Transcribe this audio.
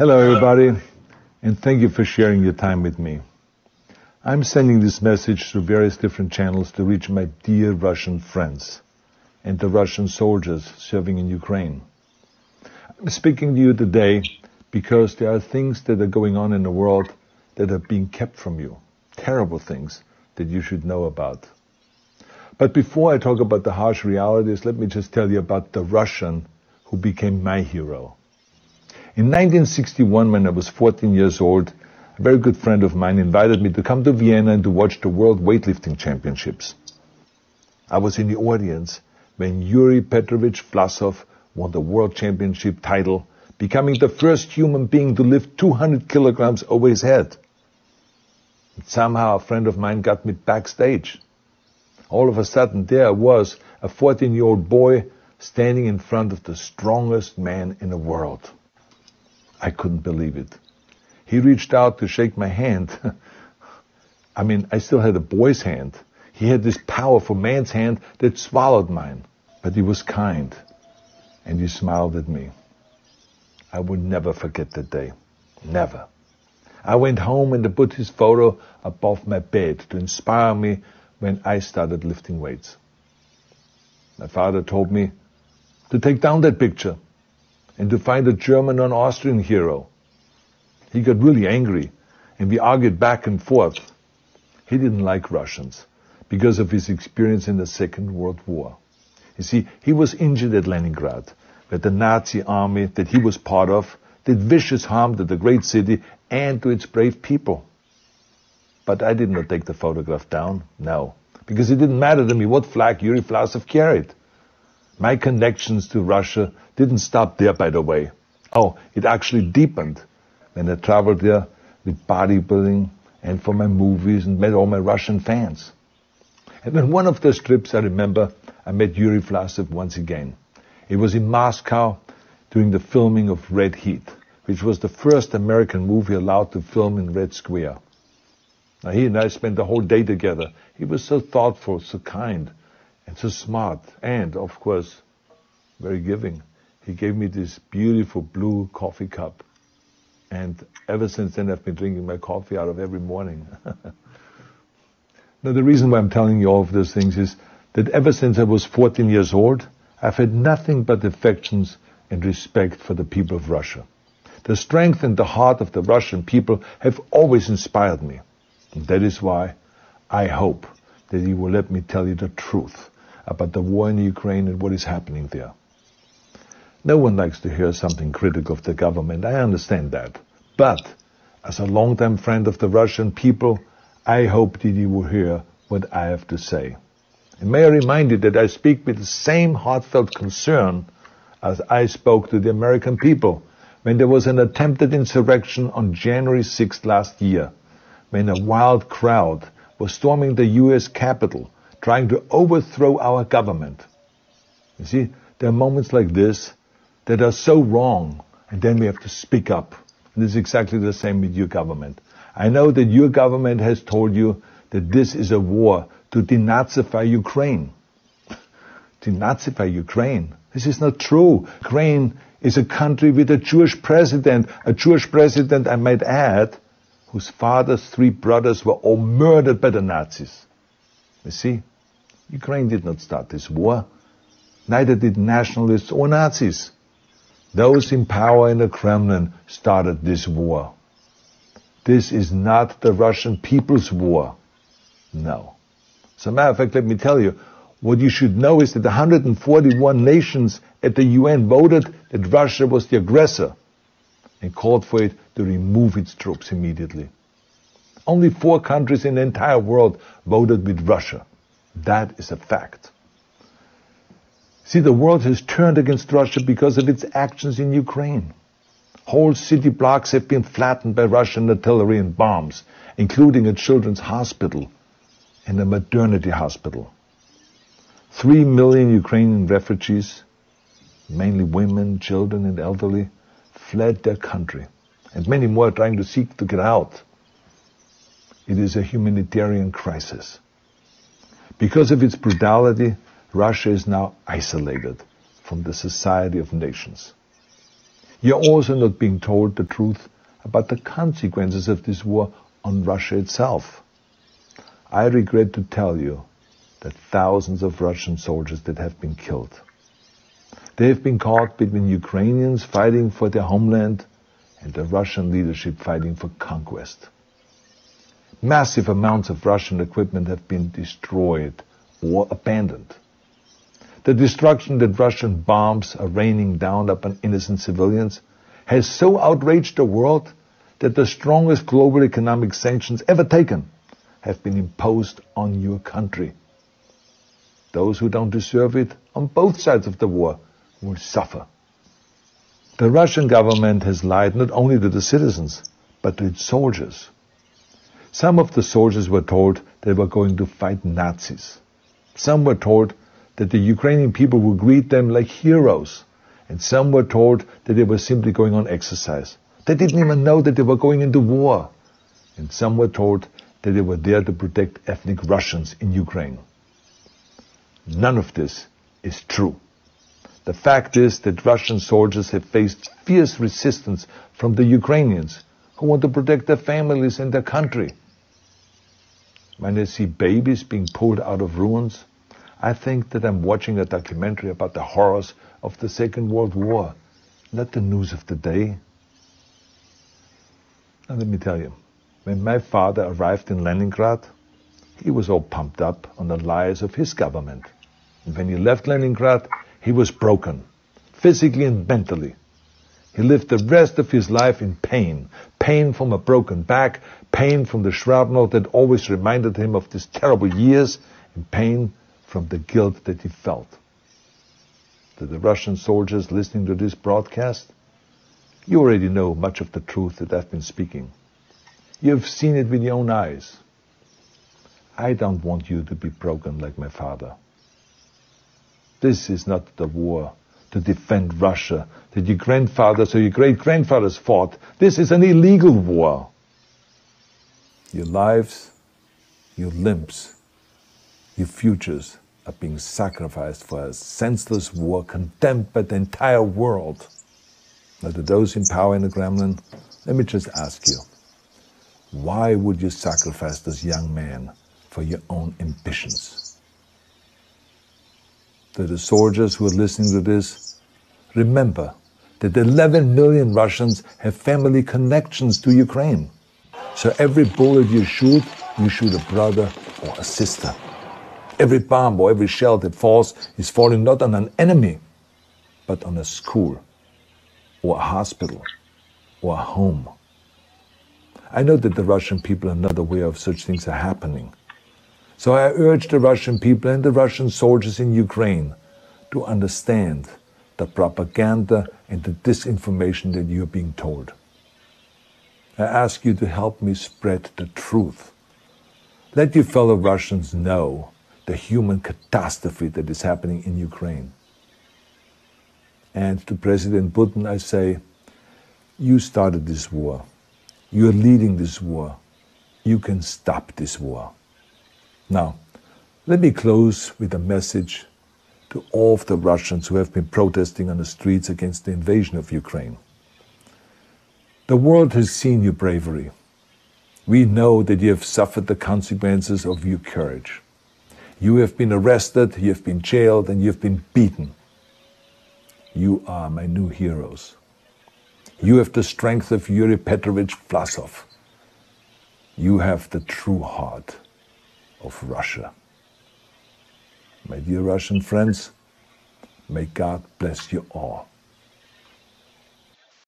Hello everybody, and thank you for sharing your time with me. I'm sending this message through various different channels to reach my dear Russian friends and the Russian soldiers serving in Ukraine. I'm speaking to you today because there are things that are going on in the world that are being kept from you. Terrible things that you should know about. But before I talk about the harsh realities, let me just tell you about the Russian who became my hero. In 1961, when I was 14 years old, a very good friend of mine invited me to come to Vienna and to watch the World Weightlifting Championships. I was in the audience when Yuri Petrovich Vlasov won the World Championship title, becoming the first human being to lift 200 kilograms over his head. And somehow a friend of mine got me backstage. All of a sudden, there I was, a 14-year-old boy, standing in front of the strongest man in the world. I couldn't believe it. He reached out to shake my hand. I still had a boy's hand. He had this powerful man's hand that swallowed mine. But he was kind, and he smiled at me. I will never forget that day. Never. I went home and I put his photo above my bed to inspire me when I started lifting weights. My father told me to take down that picture and to find a German or an Austrian hero. He got really angry, and we argued back and forth. He didn't like Russians because of his experience in the Second World War. You see, he was injured at Leningrad, where the Nazi army that he was part of did vicious harm to the great city and to its brave people. But I did not take the photograph down, no, because it didn't matter to me what flag Yuri Vlasov carried. My connections to Russia didn't stop there, by the way. Oh, it actually deepened when I traveled there with bodybuilding and for my movies and met all my Russian fans. And on one of those trips, I remember, I met Yuri Vlasov once again. It was in Moscow during the filming of Red Heat, which was the first American movie allowed to film in Red Square. Now, he and I spent the whole day together. He was so thoughtful, so kind, and so smart, and, of course, very giving. He gave me this beautiful blue coffee cup. And ever since then, I've been drinking my coffee out of every morning. Now, the reason why I'm telling you all of those things is that ever since I was 14 years old, I've had nothing but affections and respect for the people of Russia. The strength and the heart of the Russian people have always inspired me. And that is why I hope that you will let me tell you the truth about the war in Ukraine and what is happening there. No one likes to hear something critical of the government. I understand that. But as a longtime friend of the Russian people, I hope that you will hear what I have to say. And may I remind you that I speak with the same heartfelt concern as I spoke to the American people when there was an attempted insurrection on January 6th last year, when a wild crowd was storming the U.S. Capitol, trying to overthrow our government. You see, there are moments like this that are so wrong, and then we have to speak up. And it's exactly the same with your government. I know that your government has told you that this is a war to denazify Ukraine. Denazify Ukraine? This is not true. Ukraine is a country with a Jewish president, I might add, whose father's 3 brothers were all murdered by the Nazis. You see, Ukraine did not start this war. Neither did nationalists or Nazis. Those in power in the Kremlin started this war. This is not the Russian people's war. No. As a matter of fact, let me tell you, what you should know is that 141 nations at the UN voted that Russia was the aggressor and called for it to remove its troops immediately. Only 4 countries in the entire world voted with Russia. That is a fact. See, the world has turned against Russia because of its actions in Ukraine. Whole city blocks have been flattened by Russian artillery and bombs, including a children's hospital and a maternity hospital. 3 million Ukrainian refugees, mainly women, children, and elderly, fled their country, and many more are trying to seek to get out. It is a humanitarian crisis. Because of its brutality, Russia is now isolated from the society of nations. You're also not being told the truth about the consequences of this war on Russia itself. I regret to tell you that thousands of Russian soldiers that have been killed. They have been caught between Ukrainians fighting for their homeland and the Russian leadership fighting for conquest. Massive amounts of Russian equipment have been destroyed or abandoned. The destruction that Russian bombs are raining down upon innocent civilians has so outraged the world that the strongest global economic sanctions ever taken have been imposed on your country. Those who don't deserve it on both sides of the war will suffer. The Russian government has lied not only to the citizens, but to its soldiers. Some of the soldiers were told they were going to fight Nazis. Some were told that the Ukrainian people would greet them like heroes. And some were told that they were simply going on exercise. They didn't even know that they were going into war. And some were told that they were there to protect ethnic Russians in Ukraine. None of this is true. The fact is that Russian soldiers have faced fierce resistance from the Ukrainians who want to protect their families and their country. When I see babies being pulled out of ruins, I think that I'm watching a documentary about the horrors of the Second World War, not the news of the day. Now let me tell you, when my father arrived in Leningrad, he was all pumped up on the lies of his government. And when he left Leningrad, he was broken, physically and mentally. He lived the rest of his life in pain. Pain from a broken back, pain from the shrapnel that always reminded him of these terrible years, and pain from the guilt that he felt. To the Russian soldiers listening to this broadcast, you already know much of the truth that I've been speaking. You have seen it with your own eyes. I don't want you to be broken like my father. This is not the war to defend Russia that your grandfathers or your great-grandfathers fought. This is an illegal war. Your lives, your limbs, your futures are being sacrificed for a senseless war condemned by the entire world. Now, to those in power in the Kremlin, let me just ask you, why would you sacrifice this young man for your own ambitions? To the soldiers who are listening to this, remember that 11 million Russians have family connections to Ukraine. So every bullet you shoot a brother or a sister. Every bomb or every shell that falls is falling not on an enemy, but on a school, or a hospital, or a home. I know that the Russian people are not aware of such things are happening. So I urge the Russian people and the Russian soldiers in Ukraine to understand the propaganda and the disinformation that you are being told. I ask you to help me spread the truth. Let your fellow Russians know the human catastrophe that is happening in Ukraine. And to President Putin I say, you started this war. You are leading this war. You can stop this war. Now, let me close with a message to all of the Russians who have been protesting on the streets against the invasion of Ukraine. The world has seen your bravery. We know that you have suffered the consequences of your courage. You have been arrested, you have been jailed, and you have been beaten. You are my new heroes. You have the strength of Yuri Petrovich Vlasov. You have the true heart of Russia. My dear Russian friends, may God bless you all.